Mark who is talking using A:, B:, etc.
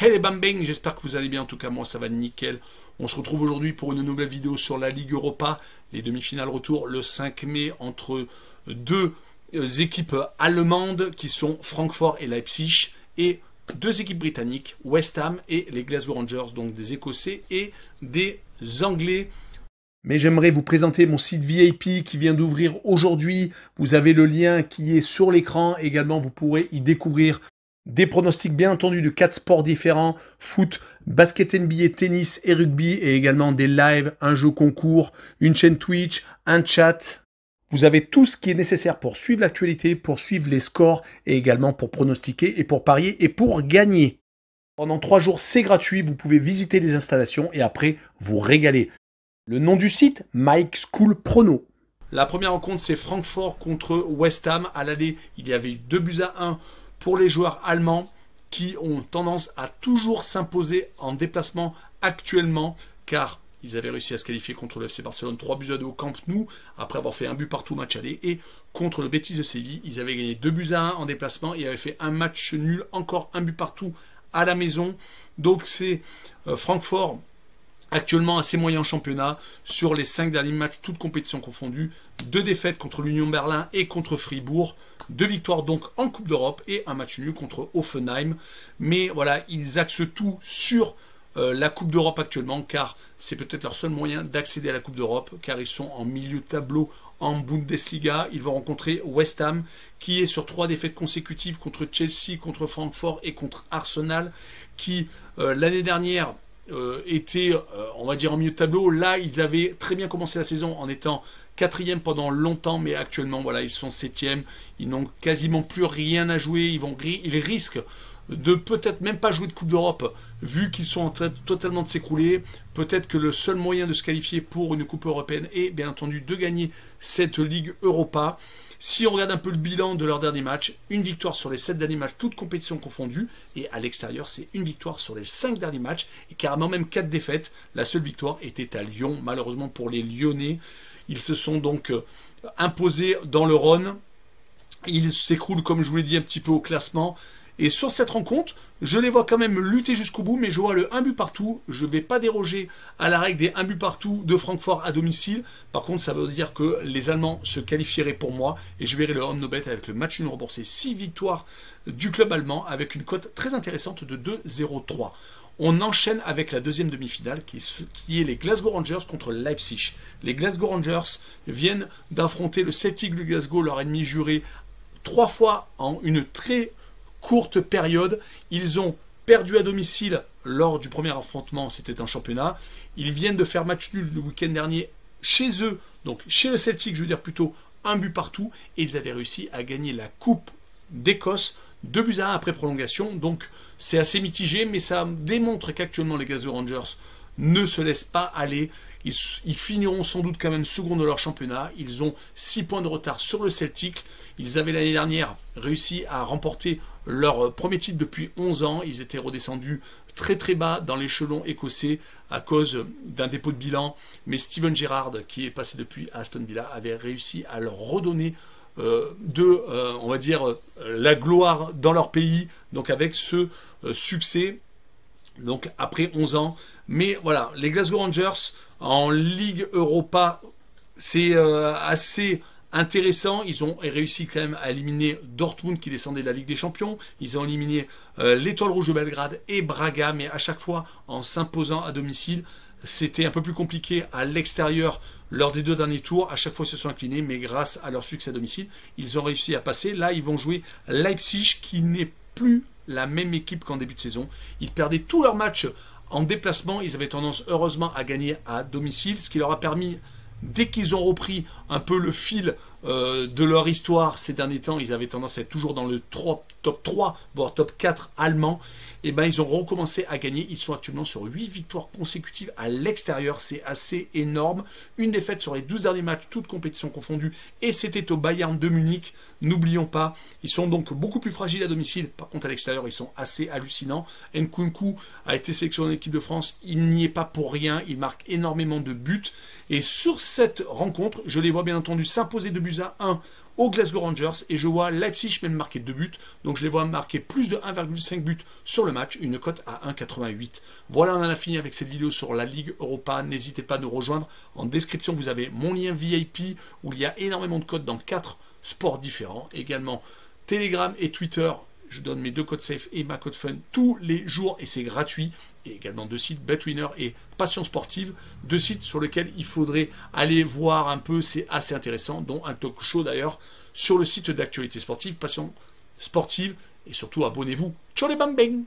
A: Hey les bambing, j'espère que vous allez bien, en tout cas moi ça va nickel. On se retrouve aujourd'hui pour une nouvelle vidéo sur la Ligue Europa, les demi-finales retour le 5 mai entre deux équipes allemandes qui sont Francfort et Leipzig et deux équipes britanniques, West Ham et les Glasgow Rangers, donc des Écossais et des Anglais. Mais j'aimerais vous présenter mon site VIP qui vient d'ouvrir aujourd'hui. Vous avez le lien qui est sur l'écran. Également, vous pourrez y découvrir des pronostics bien entendu de 4 sports différents, foot, basket NBA, tennis et rugby, et également des lives, un jeu concours, une chaîne Twitch, un chat. Vous avez tout ce qui est nécessaire pour suivre l'actualité, pour suivre les scores, et également pour pronostiquer et pour parier et pour gagner. Pendant 3 jours, c'est gratuit, vous pouvez visiter les installations et après vous régaler. Le nom du site, Mike School Prono. La première rencontre, c'est Francfort contre West Ham. À l'aller, il y avait eu 2-1 pour les joueurs allemands qui ont tendance à toujours s'imposer en déplacement actuellement, car ils avaient réussi à se qualifier contre le FC Barcelone 3-2 au Camp Nou, après avoir fait un but partout match aller, et contre le Betis de Séville, ils avaient gagné 2-1 en déplacement et avaient fait un match nul, encore un but partout à la maison. Donc c'est Francfort actuellement assez moyen en championnat, sur les 5 derniers matchs, toutes compétitions confondues, 2 défaites contre l'Union Berlin et contre Fribourg, 2 victoires donc en Coupe d'Europe et un match nul contre Hoffenheim. Mais voilà, ils axent tout sur la Coupe d'Europe actuellement, car c'est peut-être leur seul moyen d'accéder à la Coupe d'Europe, car ils sont en milieu de tableau en Bundesliga. Ils vont rencontrer West Ham, qui est sur 3 défaites consécutives contre Chelsea, contre Francfort et contre Arsenal, qui l'année dernière étaient, on va dire, en milieu de tableau. Là, ils avaient très bien commencé la saison en étant 4e pendant longtemps, mais actuellement, voilà, ils sont 7e. Ils n'ont quasiment plus rien à jouer. Ils risquent de peut-être même pas jouer de Coupe d'Europe, vu qu'ils sont en train totalement de s'écrouler. Peut-être que le seul moyen de se qualifier pour une Coupe européenne est, bien entendu, de gagner cette Ligue Europa. Si on regarde un peu le bilan de leur dernier match, une victoire sur les 7 derniers matchs, toutes compétitions confondues, et à l'extérieur, c'est une victoire sur les 5 derniers matchs, et carrément même 4 défaites. La seule victoire était à Lyon, malheureusement pour les Lyonnais. Ils se sont donc imposés dans le Rhône. Ils s'écroulent, comme je vous l'ai dit, un petit peu au classement. Et sur cette rencontre, je les vois quand même lutter jusqu'au bout, mais je vois le 1 but partout. Je ne vais pas déroger à la règle des 1 but partout de Francfort à domicile. Par contre, ça veut dire que les Allemands se qualifieraient pour moi. Et je verrai le Home No Bet avec le match nul remboursé. 6 victoires du club allemand avec une cote très intéressante de 2,03. On enchaîne avec la deuxième demi-finale qui est les Glasgow Rangers contre Leipzig. Les Glasgow Rangers viennent d'affronter le Celtic de Glasgow, leur ennemi juré, 3 fois en une très courte période. Ils ont perdu à domicile lors du premier affrontement, c'était un championnat. Ils viennent de faire match nul le week-end dernier chez eux, donc chez le Celtic, je veux dire plutôt 1 but partout, et ils avaient réussi à gagner la Coupe d'Écosse 2-1 après prolongation. Donc c'est assez mitigé, mais ça démontre qu'actuellement les Glasgow Rangers ne se laissent pas aller. Ils finiront sans doute quand même second de leur championnat. Ils ont 6 points de retard sur le Celtic. Ils avaient l'année dernière réussi à remporter leur premier titre depuis 11 ans. Ils étaient redescendus très très bas dans l'échelon écossais à cause d'un dépôt de bilan. Mais Gerrard, qui est passé depuis Aston Villa, avait réussi à leur redonner on va dire, la gloire dans leur pays. Donc avec ce succès, donc après 11 ans. Mais voilà, les Glasgow Rangers en Ligue Europa, c'est assez intéressant. Ils ont réussi quand même à éliminer Dortmund qui descendait de la Ligue des Champions. Ils ont éliminé l'Étoile Rouge de Belgrade et Braga, mais à chaque fois en s'imposant à domicile. C'était un peu plus compliqué à l'extérieur lors des 2 derniers tours. À chaque fois, ils se sont inclinés, mais grâce à leur succès à domicile, ils ont réussi à passer. Là, ils vont jouer Leipzig, qui n'est plus la même équipe qu'en début de saison. Ils perdaient tous leurs matchs en déplacement. Ils avaient tendance, heureusement, à gagner à domicile, ce qui leur a permis, dès qu'ils ont repris un peu le fil de leur histoire ces derniers temps, ils avaient tendance à être toujours dans le top 3, voire top 4 allemand. Et ben ils ont recommencé à gagner. Ils sont actuellement sur 8 victoires consécutives à l'extérieur. C'est assez énorme. Une défaite sur les 12 derniers matchs, toutes compétitions confondues. Et c'était au Bayern de Munich. N'oublions pas. Ils sont donc beaucoup plus fragiles à domicile. Par contre, à l'extérieur, ils sont assez hallucinants. Nkunku a été sélectionné en équipe de France. Il n'y est pas pour rien. Il marque énormément de buts. Et sur cette rencontre, je les vois bien entendu s'imposer 2-1 aux Glasgow Rangers et je vois Leipzig même marquer 2 buts. Donc je les vois marquer plus de 1,5 buts sur le match, une cote à 1,88. Voilà, on en a fini avec cette vidéo sur la Ligue Europa. N'hésitez pas à nous rejoindre. En description, vous avez mon lien VIP où il y a énormément de codes dans 4 sports différents. Également Telegram et Twitter. Je donne mes 2 codes safe et ma code fun tous les jours et c'est gratuit. Et également 2 sites, BetWinner et Passion Sportive, 2 sites sur lesquels il faudrait aller voir un peu, c'est assez intéressant, dont un talk show d'ailleurs sur le site d'actualité sportive, Passion Sportive. Et surtout, abonnez-vous. Ciao les bang bang!